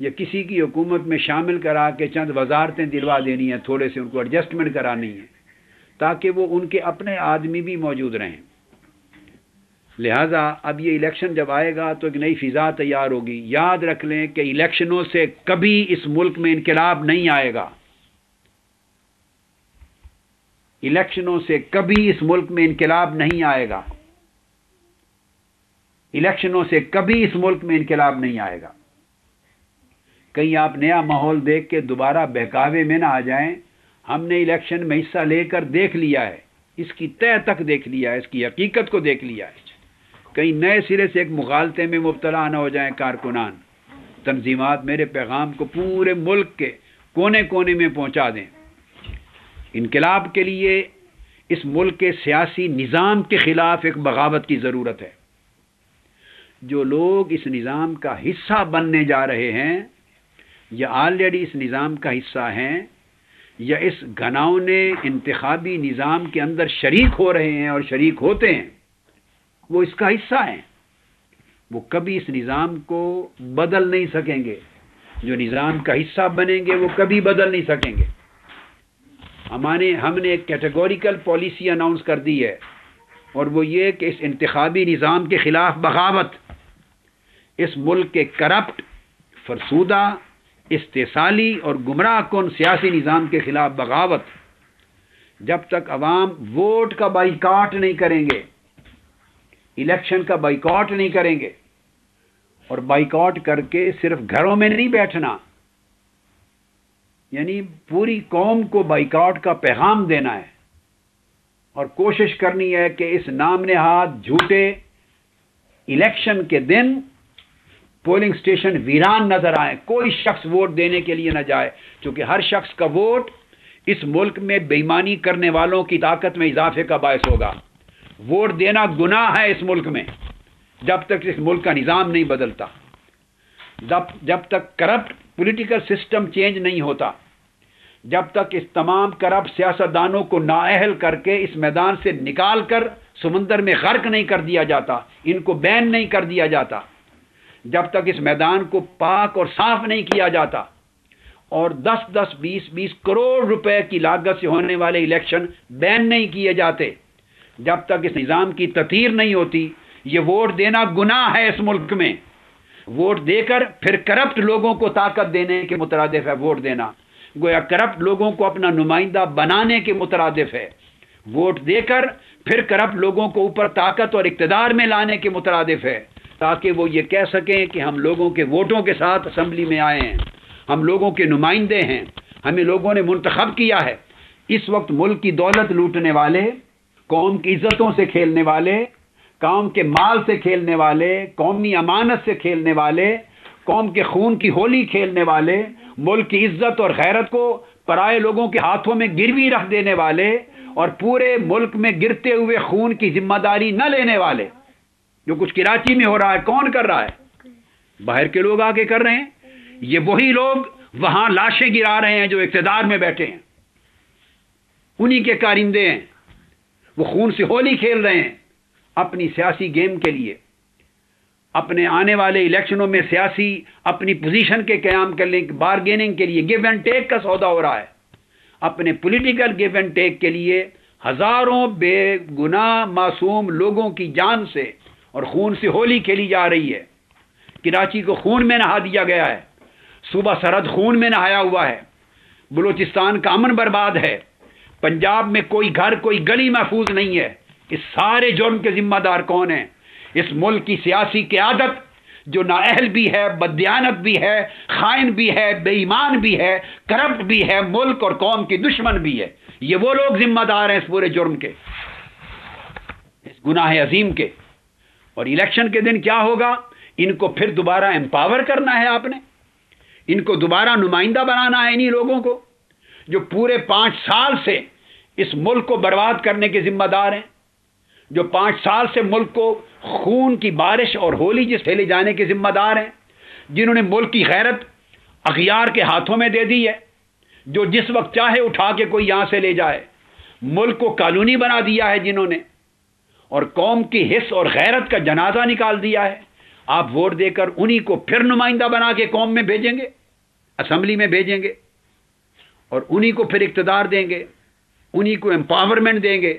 یا کسی کی حکومت میں شامل کرا کے چند وزارتیں دلوا دینی ہیں، تھوڑے سے ان کو ایڈجسٹمنٹ کرانی ہے تاکہ وہ ان کے اپنے آدمی بھی موجود رہیں۔ لہٰذا اب یہ الیکشن جب آئے گا تو ایک نئی فضا تیار ہوگی۔ یاد رکھ لیں کہ الیکشنوں سے کبھی اس ملک میں انقلاب نہیں آئے گا، الیکشنوں سے کبھی اس ملک میں انقلاب نہیں آئے گا، الیکشنوں سے کبھی اس ملک میں انقلاب نہیں آئے گا۔ کہیں آپ نیا ماحول دیکھ کے دوبارہ بہکاوے میں نہ آ جائیں۔ ہم نے الیکشن میں حصہ لے کر دیکھ لیا ہے، اس کی تہ تک دیکھ لیا ہے، اس کی حقیقت کو دیکھ لیا ہے۔ کہیں نئے سرے سے ایک مغالطے میں مبتلا نہ ہو جائیں کارکنان، تنظیمات۔ میرے پیغام کو پورے ملک کے کونے کونے میں پہنچا دیں۔ انقلاب کے لیے اس ملک کے سیاسی نظام کے خلاف ایک بغاوت کی ضرورت ہے۔ جو لوگ اس نظام کا حصہ بننے جا رہے ہیں یا آلریڈی اس نظام کا حصہ ہیں یا اس گھناؤنے انتخابی نظام کے اندر شریک ہو رہے ہیں اور شریک ہوتے ہیں، وہ اس کا حصہ ہیں، وہ کبھی اس نظام کو بدل نہیں سکیں گے۔ جو نظام کا حصہ بنیں گے وہ کبھی بدل نہیں سکیں گے۔ ہم نے ایک کیٹیگوریکل پالیسی اناؤنس کر دی ہے، اور وہ یہ کہ اس انتخابی نظام کے خلاف بغاوت، اس ملک کے کرپٹ، فرسودہ، استحصالی اور گمراہ کن سیاسی نظام کے خلاف بغاوت۔ جب تک عوام ووٹ کا بائیکاٹ نہیں کریں گے، الیکشن کا بائیکاٹ نہیں کریں گے، اور بائیکاٹ کر کے صرف گھروں میں نہیں بیٹھنا، یعنی پوری قوم کو بائیکاٹ کا پیغام دینا ہے، اور کوشش کرنی ہے کہ اس نام نہاد جھوٹے الیکشن کے دن پولنگ سٹیشن ویران نظر آئیں، کوئی شخص ووٹ دینے کے لیے نہ جائے، کیونکہ ہر شخص کا ووٹ اس ملک میں بے ایمانی کرنے والوں کی طاقت میں اضافے کا باعث ہوگا۔ ووٹ دینا گناہ ہے اس ملک میں، جب تک اس ملک کا نظام نہیں بدلتا، جب تک کرپٹ پولیٹیکل سسٹم چینج نہیں ہوتا، جب تک اس تمام کرپٹ سیاستدانوں کو نااہل کر کے اس میدان سے نکال کر سمندر میں غرق نہیں کر دیا جاتا، ان کو بین نہیں کر دیا جاتا، جب تک اس میدان کو پاک اور صاف نہیں کیا جاتا، اور 10-20 کروڑ روپے کی لاگت سے ہونے والے الیکشن بین نہیں کیے جاتے، جب تک اس نظام کی تطہیر نہیں ہوتی، یہ ووٹ دینا گناہ ہے اس ملک میں۔ ووٹ دے کر پھر کرپٹ لوگوں کو طاقت دینے کے مترادف ہے ووٹ دینا، گویا کرپٹ لوگوں کو اپنا نمائندہ بنانے کے مترادف ہے۔ ووٹ دے کر پھر کرپٹ لوگوں کو اوپر طاقت اور اقتدار میں لانے کے مترادف ہے، تاکہ وہ یہ کہہ سکیں کہ ہم لوگوں کے ووٹوں کے ساتھ اسمبلی میں آئے ہیں، ہم لوگوں کے نمائندے ہیں، ہمیں لوگوں نے منتخب کیا ہے۔ اس وقت ملک کی دولت لوٹنے والے، قوم کی عزتوں سے کھیلنے والے، قوم کے مال سے کھیلنے والے، قومی امانت سے کھیلنے والے، قوم کے خون کی ہولی کھیلنے والے، ملک کی عزت اور غیرت کو پرائے لوگوں کے ہاتھوں میں گروی رکھ دینے والے، اور پورے ملک میں گرتے ہوئے خون کی ذمہ داری نہ لینے والے۔ جو کچھ کراچی میں ہو رہا ہے کون کر رہا ہے؟ باہر کے لوگ آ کے کر رہے ہیں۔ یہ وہی لوگ وہاں لاشیں گرا رہے ہیں جو اقتدار میں بیٹھے ہیں، انہی کے کارندے ہیں۔ وہ خون سے ہولی کھیل رہے ہیں اپنی سیاسی گیم کے لیے، اپنے آنے والے الیکشنوں میں سیاسی اپنی پوزیشن کے قیام کرنے بارگیننگ کے لیے گیو اینڈ ٹیک کا سودا ہو رہا ہے۔ اپنے پولیٹیکل گیو اینڈ ٹیک کے لیے ہزاروں بے گناہ معصوم لوگوں کی جان سے اور خون سے ہولی کھیلی جا رہی ہے۔ کراچی کو خون میں نہا دیا گیا ہے، صوبہ سرحد خون میں نہایا ہوا ہے، بلوچستان کا امن برباد ہے، پنجاب میں کوئی گھر کوئی گلی محفوظ نہیں ہے۔ اس سارے جرم کے ذمہ دار کون ہیں؟ اس ملک کی سیاسی قیادت جو نااہل بھی ہے، بددیانت بھی ہے، خائن بھی ہے، بے ایمان بھی ہے، کرپٹ بھی ہے، ملک اور قوم کی دشمن بھی ہے۔ یہ وہ لوگ ذمہ دار ہیں اس پورے جرم کے، اس گناہ عظیم کے۔ اور الیکشن کے دن کیا ہوگا؟ ان کو پھر دوبارہ امپاور کرنا ہے، آپ نے ان کو دوبارہ نمائندہ بنانا ہے، انہی لوگوں کو جو پورے 5 سال سے اس ملک کو برباد کرنے کے ذمہ دار ہیں، جو 5 سال سے ملک کو خون کی بارش اور ہولی جس پھیلے جانے کے ذمہ دار ہیں، جنہوں نے ملک کی غیرت اغیار کے ہاتھوں میں دے دی ہے، جو جس وقت چاہے اٹھا کے کوئی یہاں سے لے جائے، ملک کو قانونی بنا دیا ہے جنہوں نے، اور قوم کی حس اور غیرت کا جنازہ نکال دیا ہے، آپ ووٹ دے کر انہی کو پھر نمائندہ بنا کے قوم میں بھیجیں گے، اسمبلی میں بھیجیں گے، اور انہی کو پھر اقتدار دیں گے، انہی کو امپاورمنٹ دیں گے،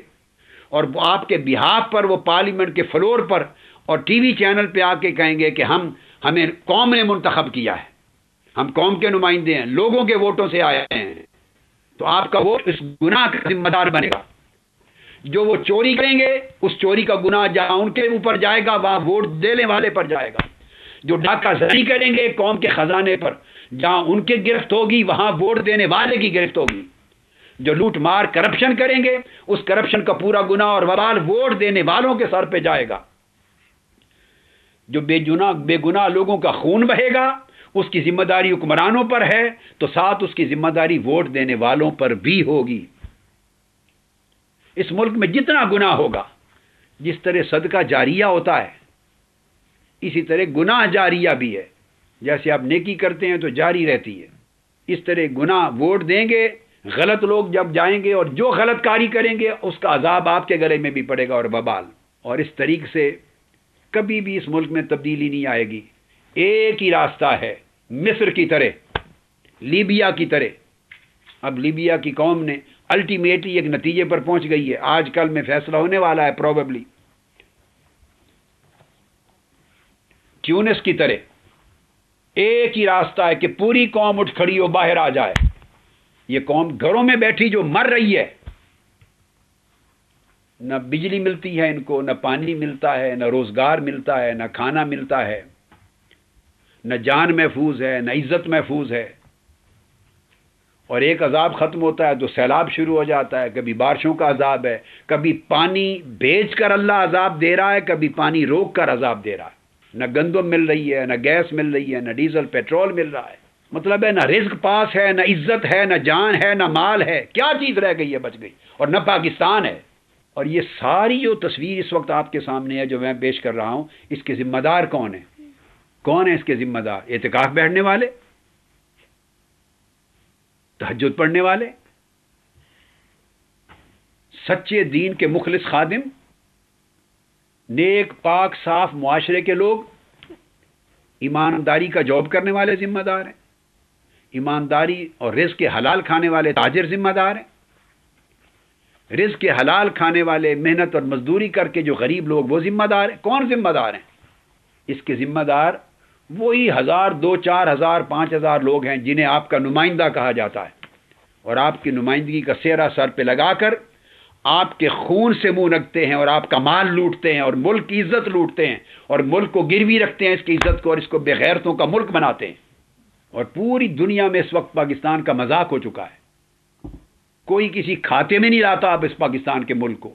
اور آپ کے بہاف پر وہ پارلیمنٹ کے فلور پر اور ٹی وی چینل پہ آ کے کہیں گے کہ ہمیں قوم نے منتخب کیا ہے، ہم قوم کے نمائندے ہیں، لوگوں کے ووٹوں سے آئے ہیں، تو آپ کا ووٹ اس گناہ کا ذمہ دار بنے گا۔ جو وہ چوری کریں گے اس چوری کا گناہ جہاں ان کے اوپر جائے گا وہاں ووٹ دینے والے پر جائے گا۔ جو ڈاکہ زنی کریں گے قوم کے خزانے پر، جہاں ان کی گرفت ہوگی وہاں ووٹ دینے والے کی گرفت ہوگی۔ جو لوٹ مار کرپشن کریں گے اس کرپشن کا پورا گناہ اور وبال ووٹ دینے والوں کے سر پہ جائے گا۔ جو بے گناہ لوگوں کا خون بہے گا اس کی ذمہ داری حکمرانوں پر ہے، تو ساتھ اس کی ذمہ داری ووٹ دینے والوں پر بھی ہوگی۔ اس ملک میں جتنا گناہ ہوگا، جس طرح صدقہ جاریہ ہوتا ہے اسی طرح گناہ جاریہ بھی ہے۔ جیسے آپ نیکی کرتے ہیں تو جاری رہتی ہے، اس طرح گناہ ووٹ دیں گے غلط لوگ جب جائیں گے اور جو غلط کاری کریں گے اس کا عذاب آپ کے گلے میں بھی پڑے گا اور وبال۔ اور اس طریقے سے کبھی بھی اس ملک میں تبدیلی نہیں آئے گی۔ ایک ہی راستہ ہے، مصر کی طرح، لیبیا کی طرح۔ اب لیبیا کی قوم نے الٹیمیٹلی ایک نتیجے پر پہنچ گئی ہے، آج کل میں فیصلہ ہونے والا ہے پروبیبلی۔ ٹیونس کی طرح ایک ہی راستہ ہے کہ پوری قوم اٹھ کھڑی ہو، باہر آ جائے۔ یہ قوم گھروں میں بیٹھی جو مر رہی ہے، نہ بجلی ملتی ہے ان کو، نہ پانی ملتا ہے، نہ روزگار ملتا ہے، نہ کھانا ملتا ہے، نہ جان محفوظ ہے، نہ عزت محفوظ ہے۔ اور ایک عذاب ختم ہوتا ہے تو سیلاب شروع ہو جاتا ہے، کبھی بارشوں کا عذاب ہے، کبھی پانی بھیج کر اللہ عذاب دے رہا ہے، کبھی پانی روک کر عذاب دے رہا ہے۔ نہ گندم مل رہی ہے، نہ گیس مل رہی ہے، نہ ڈیزل پیٹرول مل رہا ہے۔ مطلب ہے نہ رزق پاس ہے، نہ عزت ہے، نہ جان ہے، نہ مال ہے، کیا چیز رہ گئی ہے بچ گئی، اور نہ پاکستان ہے۔ اور یہ ساری جو تصویر اس وقت آپ کے سامنے ہے جو میں پیش کر رہا ہوں، اس کے ذمہ دار کون ہیں؟ کون ہیں اس کے ذمہ دار؟ اعتکاف بیٹھنے والے، تہجد پڑھنے والے، سچے دین کے مخلص خادم، نیک پاک صاف معاشرے کے لوگ، ایمانداری کا جاب کرنے والے ذمہ دار ہیں، ایمانداری اور رزق کے حلال کھانے والے تاجر ذمہ دار ہیں، رزق کے حلال کھانے والے محنت اور مزدوری کر کے جو غریب لوگ وہ ذمہ دار ہیں۔ کون ذمہ دار ہیں؟ اس کے ذمہ دار وہی 1000 2 4000 5000 لوگ ہیں جنہیں آپ کا نمائندہ کہا جاتا ہے، اور آپ کی نمائندگی کا سہرا سر پہ لگا کر آپ کے خون سے منہ رکھتے ہیں اور آپ کا مال لوٹتے ہیں اور ملک کی عزت لوٹتے ہیں اور ملک کو گروی رکھتے ہیں، اس کی عزت کو، اور اس کو بے غیرتوں کا ملک بناتے ہیں۔ اور پوری دنیا میں اس وقت پاکستان کا مذاق ہو چکا ہے، کوئی کسی کھاتے میں نہیں لاتا اب اس پاکستان کے ملک کو۔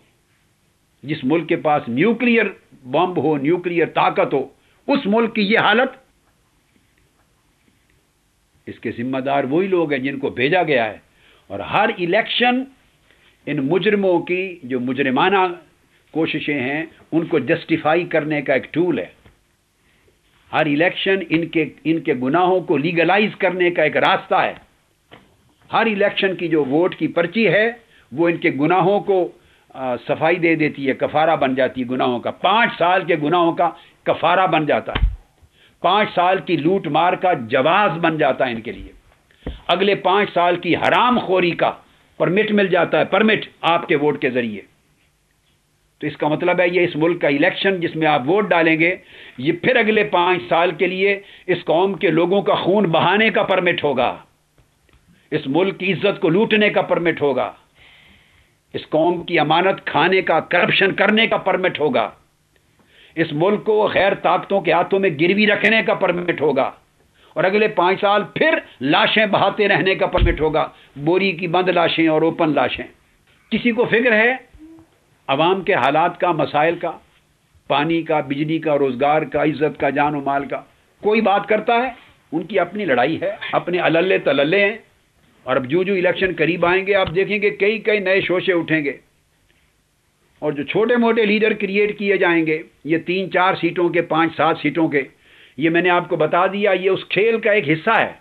جس ملک کے پاس نیوکلیئر بم ہو، نیوکلیئر طاقت ہو، اس ملک کی یہ حالت۔ اس کے ذمہ دار وہی لوگ ہیں جن کو بھیجا گیا ہے، اور ہر الیکشن ان مجرموں کی جو مجرمانہ کوششیں ہیں ان کو جسٹیفائی کرنے کا ایک ٹول ہے۔ ہر الیکشن ان کے گناہوں کو لیگلائز کرنے کا ایک راستہ ہے۔ ہر الیکشن کی جو ووٹ کی پرچی ہے وہ ان کے گناہوں کو صفائی دے دیتی ہے، کفارہ بن جاتی ہے گناہوں کا۔ 5 سال کے گناہوں کا کفارہ بن جاتا ہے، 5 سال کی لوٹ مار کا جواز بن جاتا ہے ان کے لیے، اگلے 5 سال کی حرام خوری کا پرمٹ مل جاتا ہے، پرمٹ آپ کے ووٹ کے ذریعے۔ تو اس کا مطلب ہے یہ اس ملک کا الیکشن جس میں آپ ووٹ ڈالیں گے، یہ پھر اگلے 5 سال کے لیے اس قوم کے لوگوں کا خون بہانے کا پرمٹ ہوگا، اس ملک کی عزت کو لوٹنے کا پرمٹ ہوگا، اس قوم کی امانت کھانے کا، کرپشن کرنے کا پرمٹ ہوگا، اس ملک کو غیر طاقتوں کے ہاتھوں میں گروی رکھنے کا پرمٹ ہوگا، اور اگلے 5 سال پھر لاشیں بہاتے رہنے کا پرمٹ ہوگا، بوری کی بند لاشیں اور اوپن لاشیں۔ کسی کو فکر ہے عوام کے حالات کا، مسائل کا، پانی کا، بجلی کا، روزگار کا، عزت کا، جان و مال کا؟ کوئی بات کرتا ہے؟ ان کی اپنی لڑائی ہے، اپنے اللے تللے ہیں، اور اب جو الیکشن قریب آئیں گے آپ دیکھیں گے کئی نئے شوشے اٹھیں گے، اور جو چھوٹے موٹے لیڈر کریٹ کیے جائیں گے، یہ 3-4 سیٹوں کے، 5-7 سیٹوں کے، یہ میں نے آپ کو بتا دیا یہ اس کھیل کا ایک حصہ ہے،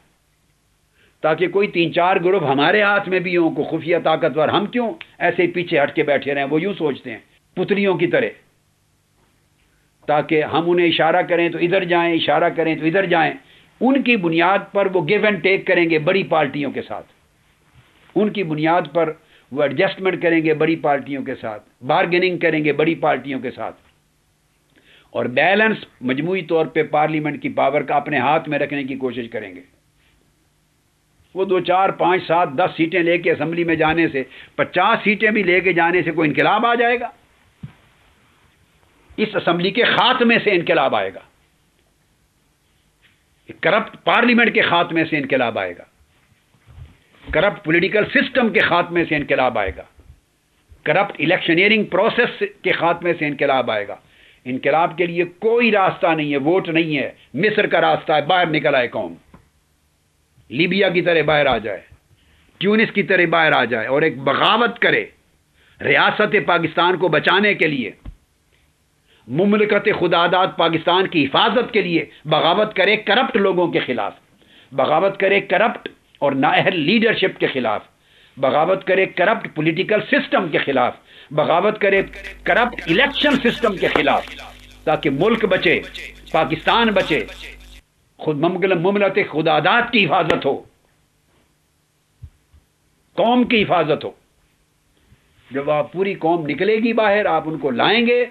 تاکہ کوئی 3-4 گروپ ہمارے ہاتھ میں بھی ہوں، کو خفیہ طاقتور، ہم کیوں ایسے ہی پیچھے ہٹ کے بیٹھے رہیں؟ وہ یوں سوچتے ہیں پتلیوں کی طرح، تاکہ ہم انہیں اشارہ کریں تو ادھر جائیں، اشارہ کریں تو ادھر جائیں. ان کی بنیاد پر وہ گیو اینڈ ٹیک کریں گے بڑی پارٹیوں کے ساتھ، ان کی بنیاد پر وہ ایڈجسٹمنٹ کریں گے بڑی پارٹیوں کے ساتھ، بارگیننگ کریں گے بڑی پارٹیوں کے ساتھ، اور بیلنس مجموعی طور پہ پارلیمنٹ کی پاور کا اپنے ہاتھ میں رکھنے کی کوشش کریں گے. وہ 2 4 5 7 10 سیٹیں لے کے اسمبلی میں جانے سے، 50 سیٹیں بھی لے کے جانے سے کوئی انقلاب آ جائے گا؟ اس اسمبلی کے خاتمے سے انقلاب آئے گا، کرپٹ پارلیمنٹ کے خاتمے سے انقلاب آئے گا، کرپٹ پولیٹیکل سسٹم کے خاتمے سے انقلاب آئے گا، کرپٹ الیکشنیئرنگ پروسیس کے خاتمے سے انقلاب آئے گا. انقلاب کے لیے کوئی راستہ نہیں ہے، ووٹ نہیں ہے. مصر کا راستہ ہے، باہر نکل آئے قوم، لیبیا کی طرح باہر آ جائے، ٹیونس کی طرح باہر آ جائے اور ایک بغاوت کرے ریاست پاکستان کو بچانے کے لیے، مملکت خداداد پاکستان کی حفاظت کے لیے بغاوت کرے کرپٹ لوگوں کے خلاف، بغاوت کرے کرپٹ اور نااہل لیڈرشپ کے خلاف، بغاوت کرے کرپٹ پولیٹیکل سسٹم کے خلاف، بغاوت کرے کرپٹ الیکشن سسٹم کے خلاف، تاکہ ملک بچے، پاکستان بچے، خود مملکت خداداد کی حفاظت ہو، قوم کی حفاظت ہو. جب آپ پوری قوم نکلے گی باہر، آپ ان کو لائیں گے،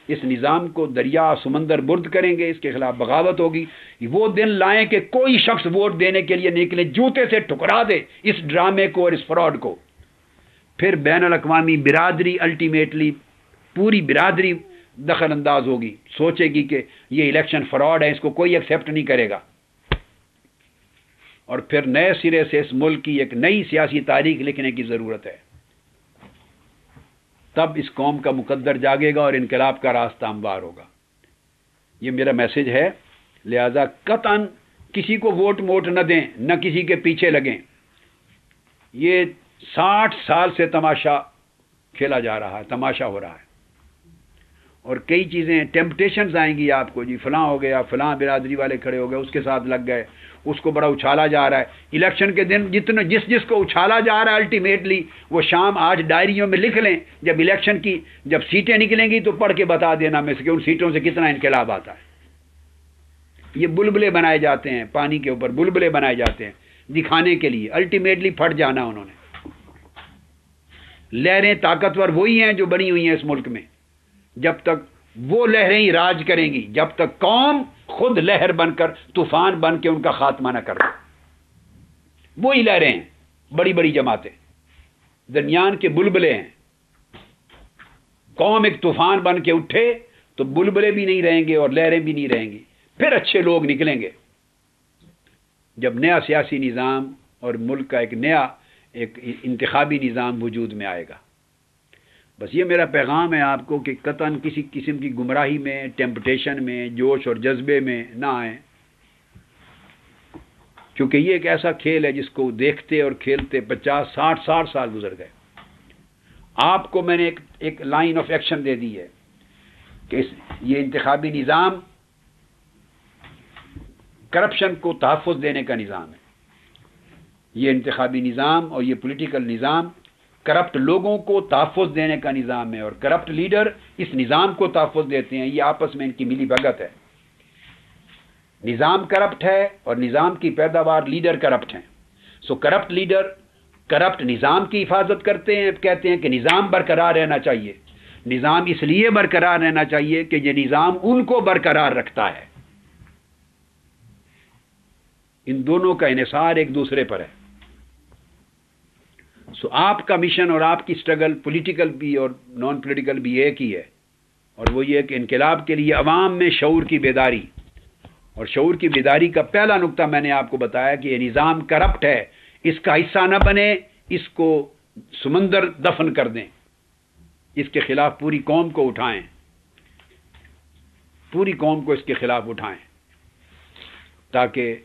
اس نظام کو دریا سمندر برد کریں گے، اس کے خلاف بغاوت ہوگی. وہ دن لائیں کہ کوئی شخص ووٹ دینے کے لیے نکلے جوتے سے ٹکرا دے اس ڈرامے کو اور اس فراڈ کو. پھر بین الاقوامی برادری الٹیمیٹلی پوری برادری دخل انداز ہوگی، سوچے گی کہ یہ الیکشن فراڈ ہے، اس کو کوئی ایکسیپٹ نہیں کرے گا، اور پھر نئے سرے سے اس ملک کی ایک نئی سیاسی تاریخ لکھنے کی ضرورت ہے. تب اس قوم کا مقدر جاگے گا اور انقلاب کا راستہ ہموار ہوگا. یہ میرا میسج ہے. لہذا قطعاً کسی کو ووٹ نہ دیں، نہ کسی کے پیچھے لگیں. یہ 60 سال سے تماشا کھیلا جا رہا ہے، تماشا ہو رہا ہے، اور کئی چیزیں ٹیمپٹیشنز آئیں گی آپ کو، جی فلاں ہو گیا، فلاں برادری والے کھڑے ہو گئے، اس کے ساتھ لگ گئے، اس کو بڑا اچھالا جا رہا ہے. الیکشن کے دن جس کو اچھالا جا رہا ہے الٹیمیٹلی وہ شام آج ڈائریوں میں لکھ لیں، جب سیٹیں نکلیں گی تو پڑھ کے بتا دینا میں سے کہ ان سیٹوں سے کتنا انقلاب آتا ہے. یہ بلبلے بنائے جاتے ہیں، پانی کے اوپر بلبلے بنائے جاتے ہیں دکھانے کے لیے، الٹیمیٹلی پھٹ جانا انہوں نے. لہریں طاقتور وہی ہیں جو بنی ہوئی ہیں اس ملک میں. جب تک وہ لہریں ہی راج کریں گی، جب تک قوم خود لہر بن کر طوفان بن کے ان کا خاتمہ نہ کر دے. وہی لہریں ہیں، بڑی بڑی جماعتیں درمیان کے بلبلے ہیں. قوم ایک طوفان بن کے اٹھے تو بلبلے بھی نہیں رہیں گے اور لہریں بھی نہیں رہیں گی. پھر اچھے لوگ نکلیں گے جب نیا سیاسی نظام اور ملک کا ایک انتخابی نظام وجود میں آئے گا. بس یہ میرا پیغام ہے آپ کو کہ قطعاً کسی قسم کی گمراہی میں، ٹیمپٹیشن میں، جوش اور جذبے میں نہ آئیں، کیونکہ یہ ایک ایسا کھیل ہے جس کو دیکھتے اور کھیلتے 50 60 سال گزر گئے. آپ کو میں نے ایک لائن آف ایکشن دے دی ہے کہ یہ انتخابی نظام کرپشن کو تحفظ دینے کا نظام ہے. یہ انتخابی نظام اور یہ پولیٹیکل نظام کرپٹ لوگوں کو تحفظ دینے کا نظام ہے، اور کرپٹ لیڈر اس نظام کو تحفظ دیتے ہیں. یہ آپس میں ان کی ملی بھگت ہے. نظام کرپٹ ہے اور نظام کی پیداوار لیڈر کرپٹ ہیں. سو کرپٹ لیڈر کرپٹ نظام کی حفاظت کرتے ہیں، کہتے ہیں کہ نظام برقرار رہنا چاہیے. نظام اس لیے برقرار رہنا چاہیے کہ یہ نظام ان کو برقرار رکھتا ہے. ان دونوں کا انحصار ایک دوسرے پر ہے. سو آپ کا مشن اور آپ کی سٹرگل پولیٹیکل بھی اور نان پولیٹیکل بھی ایک ہی ہے، اور وہ یہ کہ انقلاب کے لیے عوام میں شعور کی بیداری. اور شعور کی بیداری کا پہلا نقطہ میں نے آپ کو بتایا کہ یہ نظام کرپٹ ہے، اس کا حصہ نہ بنے، اس کو سمندر دفن کر دیں. اس کے خلاف پوری قوم کو اٹھائیں، پوری قوم کو اس کے خلاف اٹھائیں، تاکہ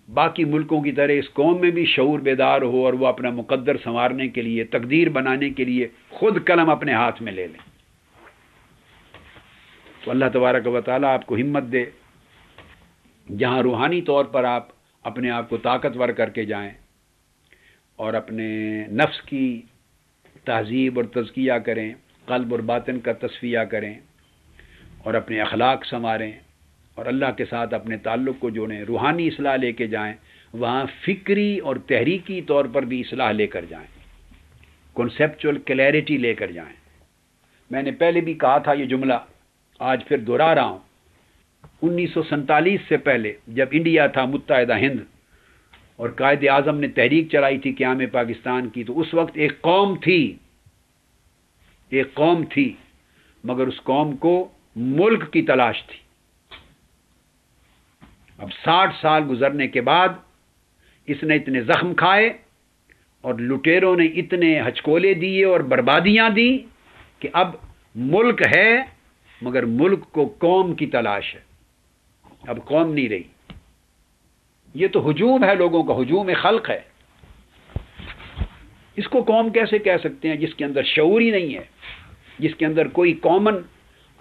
باقی ملکوں کی طرح اس قوم میں بھی شعور بیدار ہو اور وہ اپنا مقدر سنوارنے کے لیے، تقدیر بنانے کے لیے خود قلم اپنے ہاتھ میں لے لیں. تو اللہ تبارک و تعالیٰ آپ کو ہمت دے، جہاں روحانی طور پر آپ اپنے آپ کو طاقتور کر کے جائیں اور اپنے نفس کی تہذیب اور تزکیہ کریں، قلب اور باطن کا تصفیہ کریں، اور اپنے اخلاق سنواریں اور اللہ کے ساتھ اپنے تعلق کو جوڑیں، روحانی اصلاح لے کے جائیں، وہاں فکری اور تحریکی طور پر بھی اصلاح لے کر جائیں، کنسیپچول کلیئرٹی لے کر جائیں۔ میں نے پہلے بھی کہا تھا یہ جملہ، آج پھر دہرا رہا ہوں۔ 1947 سے پہلے جب انڈیا تھا متحدہ ہند اور قائد اعظم نے تحریک چلائی تھی قیام پاکستان کی، تو اس وقت ایک قوم تھی مگر اس قوم کو ملک کی تلاش تھی۔ اب 60 سال گزرنے کے بعد اس نے اتنے زخم کھائے اور لٹیروں نے اتنے ہچکولے دیے اور بربادیاں دی کہ اب ملک ہے مگر ملک کو قوم کی تلاش ہے، اب قوم نہیں رہی۔ یہ تو ہجوم ہے، لوگوں کا ہجوم خلق ہے۔ اس کو قوم کیسے کہہ سکتے ہیں جس کے اندر شعور ہی نہیں ہے، جس کے اندر کوئی کامن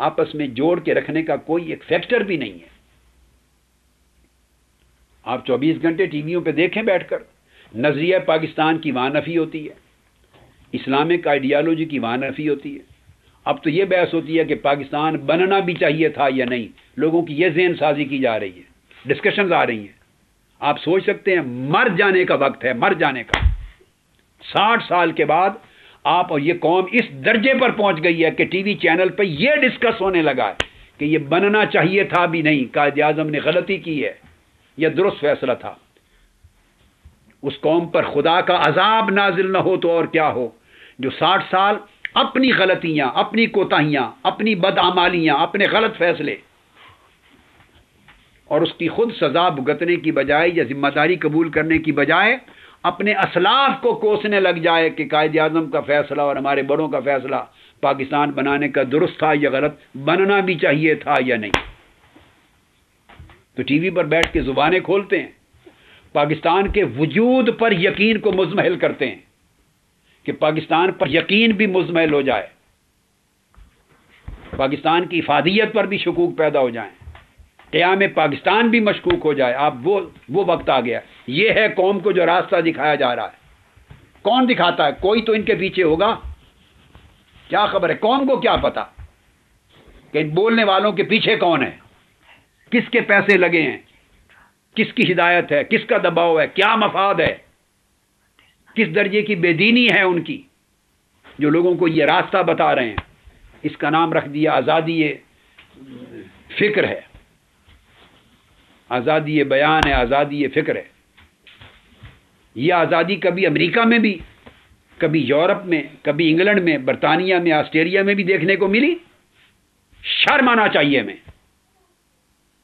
آپس میں جوڑ کے رکھنے کا کوئی ایک فیکٹر بھی نہیں ہے۔ آپ 24 گھنٹے ٹی ویوں پہ دیکھیں بیٹھ کر، نظریہ پاکستان کی وہاں نفی ہوتی ہے، اسلامک آئیڈیالوجی کی وہاں نفی ہوتی ہے۔ اب تو یہ بحث ہوتی ہے کہ پاکستان بننا بھی چاہیے تھا یا نہیں، لوگوں کی یہ ذہن سازی کی جا رہی ہے، ڈسکشنز آ رہی ہیں۔ آپ سوچ سکتے ہیں مر جانے کا وقت ہے، مر جانے کا۔ 60 سال کے بعد آپ اور یہ قوم اس درجے پر پہنچ گئی ہے کہ ٹی وی چینل پہ یہ ڈسکس ہونے لگا ہے کہ یہ بننا چاہیے تھا بھی نہیں، قائد اعظم نے غلطی کی ہے، یہ درست فیصلہ تھا۔ اس قوم پر خدا کا عذاب نازل نہ ہو تو اور کیا ہو، جو 60 سال اپنی غلطیاں، اپنی کوتاہیاں، اپنی بدعمالیاں، اپنے غلط فیصلے اور اس کی خود سزا بھگتنے کی بجائے یا ذمہ داری قبول کرنے کی بجائے اپنے اسلاف کو کوسنے لگ جائے کہ قائد اعظم کا فیصلہ اور ہمارے بڑوں کا فیصلہ پاکستان بنانے کا درست تھا یا غلط، بننا بھی چاہیے تھا یا نہیں۔ تو ٹی وی پر بیٹھ کے زبانیں کھولتے ہیں، پاکستان کے وجود پر یقین کو مزمحل کرتے ہیں کہ پاکستان پر یقین بھی مزمحل ہو جائے، پاکستان کی افادیت پر بھی شکوک پیدا ہو جائیں، قیام پاکستان بھی مشکوک ہو جائے۔ اب وہ وقت آ گیا۔ یہ ہے قوم کو جو راستہ دکھایا جا رہا ہے۔ کون دکھاتا ہے؟ کوئی تو ان کے پیچھے ہوگا، کیا خبر ہے؟ قوم کو کیا پتا کہ ان بولنے والوں کے پیچھے کون ہے، کس کے پیسے لگے ہیں، کس کی ہدایت ہے، کس کا دباؤ ہے، کیا مفاد ہے، کس درجے کی بے دینی ہے ان کی، جو لوگوں کو یہ راستہ بتا رہے ہیں۔ اس کا نام رکھ دیا آزادی فکر ہے، آزادی بیان ہے، آزادی فکر ہے۔ یہ آزادی کبھی امریکہ میں بھی، کبھی یورپ میں، کبھی انگلینڈ میں، برطانیہ میں، آسٹریلیا میں بھی دیکھنے کو ملی۔ شرم آنا چاہیے ہمیں۔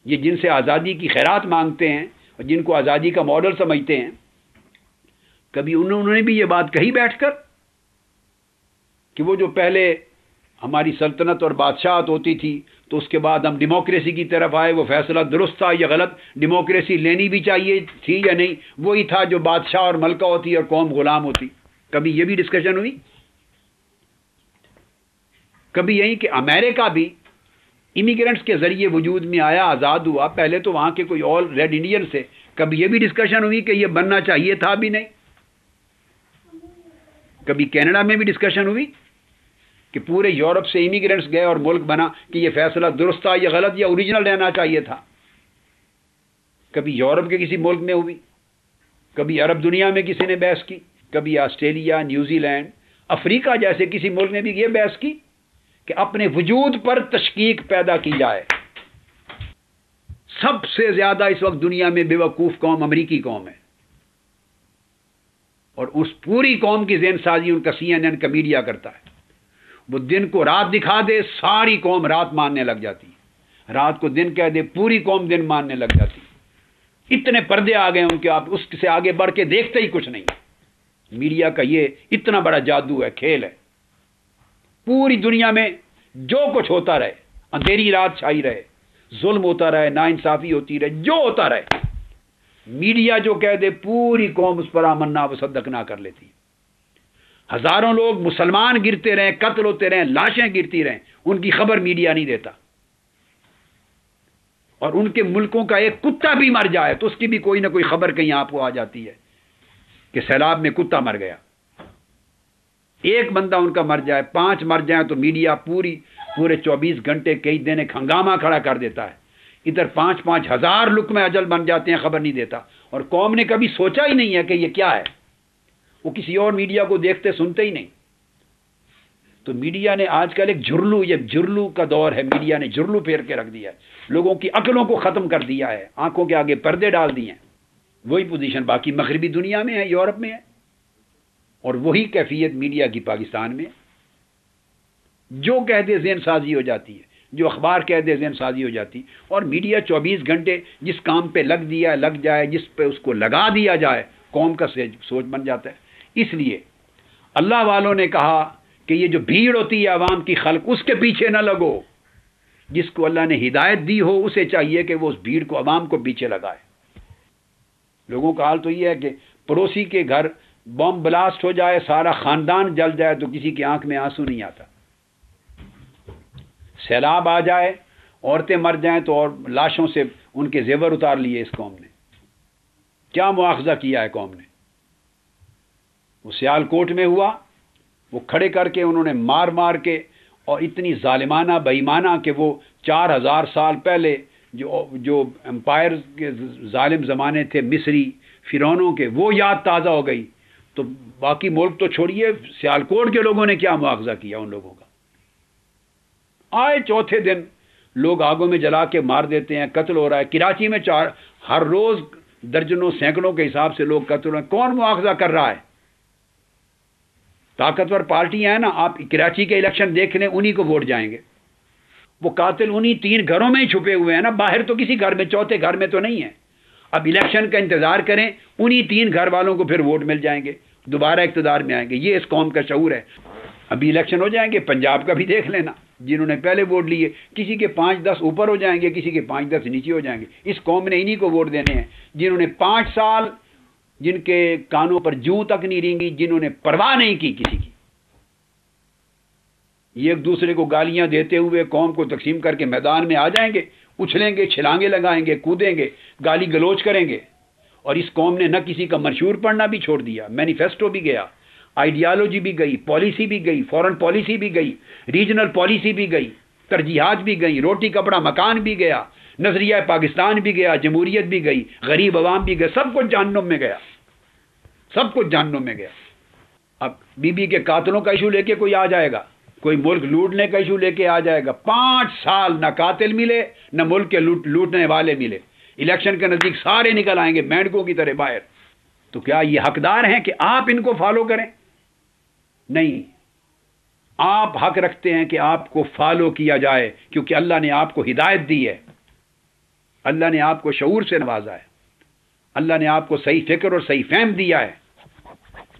یہ جن سے آزادی کی خیرات مانگتے ہیں اور جن کو آزادی کا ماڈل سمجھتے ہیں، کبھی انہوں نے بھی یہ بات کہی بیٹھ کر کہ وہ جو پہلے ہماری سلطنت اور بادشاہت ہوتی تھی تو اس کے بعد ہم ڈیموکریسی کی طرف آئے، وہ فیصلہ درست تھا یا غلط، ڈیموکریسی لینی بھی چاہیے تھی یا نہیں، وہی تھا جو بادشاہ اور ملکہ ہوتی اور قوم غلام ہوتی۔ کبھی یہ بھی ڈسکشن ہوئی؟ کبھی یہی کہ امریکہ بھی امیگرینٹس کے ذریعے وجود میں آیا، آزاد ہوا، پہلے تو وہاں کے کوئی آل ریڈ انڈین سے، کبھی یہ بھی ڈسکشن ہوئی کہ یہ بننا چاہیے تھا بھی نہیں؟ کبھی کینیڈا میں بھی ڈسکشن ہوئی کہ پورے یورپ سے امیگرینٹس گئے اور ملک بنا کہ یہ فیصلہ درست تھا یا غلط یا اوریجنل رہنا چاہیے تھا؟ کبھی یورپ کے کسی ملک میں ہوئی، کبھی عرب دنیا میں کسی نے بحث کی، کبھی آسٹریلیا، نیوزی لینڈ، افریقہ جیسے کسی ملک نے بھی یہ بحث کی کہ اپنے وجود پر تشکیک پیدا کی جائے۔ سب سے زیادہ اس وقت دنیا میں بے وقوف قوم امریکی قوم ہے، اور اس پوری قوم کی ذہن سازی ان کا CNN کا میڈیا کرتا ہے۔ وہ دن کو رات دکھا دے، ساری قوم رات ماننے لگ جاتی، رات کو دن کہہ دے، پوری قوم دن ماننے لگ جاتی۔ اتنے پردے آ گئے ان کے، آپ اس سے آگے بڑھ کے دیکھتے ہی کچھ نہیں۔ میڈیا کا یہ اتنا بڑا جادو ہے، کھیل ہے۔ پوری دنیا میں جو کچھ ہوتا رہے، اندھیری رات چھائی رہے، ظلم ہوتا رہے، ناانصافی ہوتی رہے، جو ہوتا رہے، میڈیا جو کہہ دے پوری قوم اس پر آمنا و صدقنا کر لیتی۔ ہزاروں لوگ مسلمان گرتے رہیں، قتل ہوتے رہیں، لاشیں گرتی رہیں، ان کی خبر میڈیا نہیں دیتا۔ اور ان کے ملکوں کا ایک کتا بھی مر جائے تو اس کی بھی کوئی نہ کوئی خبر کہیں آپ کو آ جاتی ہے کہ سیلاب میں کتا مر گیا۔ ایک بندہ ان کا مر جائے، 5 مر جائیں تو میڈیا پوری پورے 24 گھنٹے کئی دن ایک ہنگامہ کھڑا کر دیتا ہے، ادھر 5-5 ہزار لقمے اجل بن جاتے ہیں، خبر نہیں دیتا، اور قوم نے کبھی سوچا ہی نہیں ہے کہ یہ کیا ہے، وہ کسی اور میڈیا کو دیکھتے سنتے ہی نہیں۔ تو میڈیا نے آج کل ایک جھرلو کا دور ہے، میڈیا نے جھرلو پھیر کے رکھ دیا ہے، لوگوں کی عقلوں کو ختم کر دیا ہے، آنکھوں کے آگے پردے ڈال دیے ہیں۔ وہی پوزیشن باقی مغربی دنیا میں ہے، یورپ میں ہے، اور وہی کیفیت میڈیا کی پاکستان میں ہے۔ جو کہہ دے ذہن سازی ہو جاتی ہے، جو اخبار کہہ دے ذہن سازی ہو جاتی، اور میڈیا 24 گھنٹے جس کام پہ لگ جائے، جس پہ اس کو لگا دیا جائے، قوم کا سوچ بن جاتا ہے۔ اس لیے اللہ والوں نے کہا کہ یہ جو بھیڑ ہوتی ہے عوام کی خلق، اس کے پیچھے نہ لگو۔ جس کو اللہ نے ہدایت دی ہو اسے چاہیے کہ وہ اس بھیڑ کو، عوام کو پیچھے لگائے۔ لوگوں کا حال تو یہ ہے کہ پڑوسی کے گھر بم بلاسٹ ہو جائے، سارا خاندان جل جائے تو کسی کی آنکھ میں آنسو نہیں آتا، سیلاب آ جائے، عورتیں مر جائیں تو اور لاشوں سے ان کے زیور اتار لیے اس قوم نے۔ کیا مواخذہ کیا ہے قوم نے؟ وہ سیال کوٹ میں ہوا، وہ کھڑے کر کے انہوں نے مار کے، اور اتنی ظالمانہ بے ایمانہ کہ وہ 4000 سال پہلے جو امپائر کے ظالم زمانے تھے مصری فرعونوں کے، وہ یاد تازہ ہو گئی، تو باقی ملک تو چھوڑیے، سیالکوٹ کے لوگوں نے کیا مواخذہ کیا ان لوگوں کا۔ آئے چوتھے دن لوگ آگوں میں جلا کے مار دیتے ہیں، قتل ہو رہا ہے کراچی میں، ہر روز درجنوں سینکڑوں کے حساب سے لوگ قتل ہو رہے ہیں۔ کون مواخذہ کر رہا ہے؟ طاقتور پارٹیاں ہیں نا، آپ کراچی کے الیکشن دیکھ لیں، انہی کو ووٹ جائیں گے۔ وہ قاتل انہی 3 گھروں میں ہی چھپے ہوئے ہیں نا، باہر تو کسی گھر میں، چوتھے گھر میں تو نہیں ہے۔ اب الیکشن کا انتظار کریں، انہی 3 گھر والوں کو پھر ووٹ مل جائیں گے، دوبارہ اقتدار میں آئیں گے۔ یہ اس قوم کا شعور ہے۔ ابھی الیکشن ہو جائیں گے، پنجاب کا بھی دیکھ لینا، جنہوں نے پہلے ووٹ لیے، کسی کے 5-10 اوپر ہو جائیں گے، کسی کے 5-10 نیچے ہو جائیں گے۔ اس قوم نے انہی کو ووٹ دینے ہیں جنہوں نے 5 سال، جن کے کانوں پر جوں تک نہیں رینگی، جنہوں نے پرواہ نہیں کی کسی کی۔ یہ ایک دوسرے کو گالیاں دیتے ہوئے قوم کو تقسیم کر کے میدان میں آ جائیں گے، اچھلیں گے، چھلانگے لگائیں گے، کودیں گے، گالی گلوچ کریں گے۔ اور اس قوم نے نہ کسی کا منشور پڑھنا بھی چھوڑ دیا، مینیفیسٹو بھی گیا، آئیڈیالوجی بھی گئی، پالیسی بھی گئی، فورن پالیسی بھی گئی، ریجنل پالیسی بھی گئی، ترجیحات بھی گئی، روٹی کپڑا مکان بھی گیا، نظریہ پاکستان بھی گیا، جمہوریت بھی گئی، غریب عوام بھی گئے، سب کچھ جہنم میں گیا، سب کچھ جہنم میں گیا۔ اب بی بی کے قاتلوں کا ایشو لے کے کوئی آ جائے گا، کوئی ملک لوٹنے کا ایشو لے کے آ جائے گا، 5 سال نہ قاتل ملے نہ ملک کے لوٹنے والے ملے، الیکشن کے نزدیک سارے نکل آئیں گے مینڈکوں کی طرح باہر۔ تو کیا یہ حقدار ہیں کہ آپ ان کو فالو کریں؟ نہیں، آپ حق رکھتے ہیں کہ آپ کو فالو کیا جائے، کیونکہ اللہ نے آپ کو ہدایت دی ہے، اللہ نے آپ کو شعور سے نوازا ہے، اللہ نے آپ کو صحیح فکر اور صحیح فہم دیا ہے۔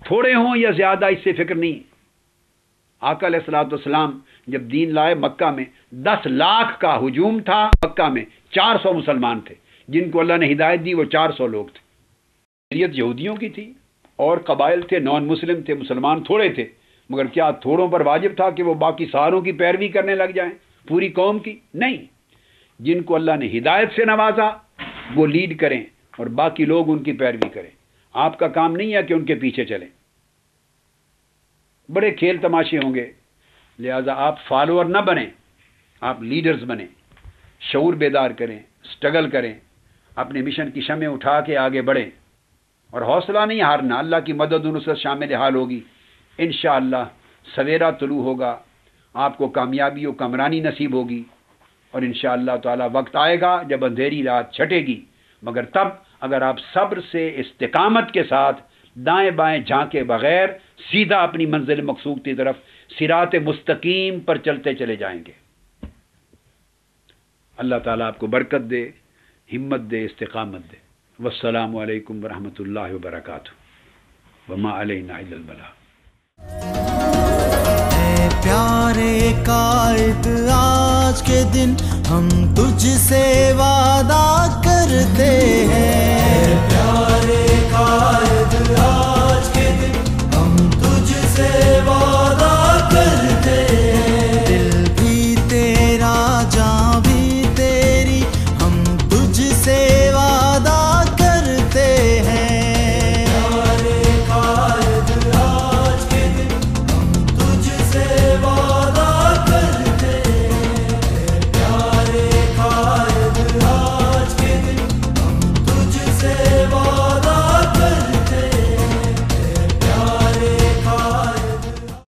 تھوڑے ہوں یا زیادہ اس سے فکر نہیں۔ آقا علیہ الصلوۃ والسلام جب دین لائے، مکہ میں 10 لاکھ کا ہجوم تھا، مکہ میں 400 مسلمان تھے، جن کو اللہ نے ہدایت دی وہ 400 لوگ تھے۔ شریعت یہودیوں کی تھی، اور قبائل تھے، نان مسلم تھے، مسلمان تھوڑے تھے، مگر کیا تھوڑوں پر واجب تھا کہ وہ باقی ساروں کی پیروی کرنے لگ جائیں، پوری قوم کی؟ نہیں، جن کو اللہ نے ہدایت سے نوازا وہ لیڈ کریں اور باقی لوگ ان کی پیروی کریں۔ آپ کا کام نہیں ہے کہ ان کے پیچھے چلیں۔ بڑے کھیل تماشے ہوں گے، لہذا آپ فالوور نہ بنیں، آپ لیڈرز بنیں، شعور بیدار کریں، سٹرگل کریں، اپنے مشن کی شمع اٹھا کے آگے بڑھیں، اور حوصلہ نہیں ہارنا۔ اللہ کی مدد و نصرت شامل حال ہوگی، انشاءاللہ سویرا طلوع ہوگا، آپ کو کامیابی و کامرانی نصیب ہوگی، اور انشاءاللہ تعالی وقت آئے گا جب اندھیری رات چھٹے گی، مگر تب اگر آپ صبر سے، استقامت کے ساتھ، دائیں بائیں جھانکے بغیر سیدھا اپنی منزل مقصود کی طرف صراط مستقیم پر چلتے چلے جائیں گے۔ اللہ تعالیٰ آپ کو برکت دے، ہمت دے، استقامت دے۔ والسلام علیکم ورحمۃ اللہ وبرکاتہ۔ وما علینا الا البلاغ۔ اے پیارے قائد، آج کے دن ہم تجھ سے وعدہ کرتے ہیں، پیارے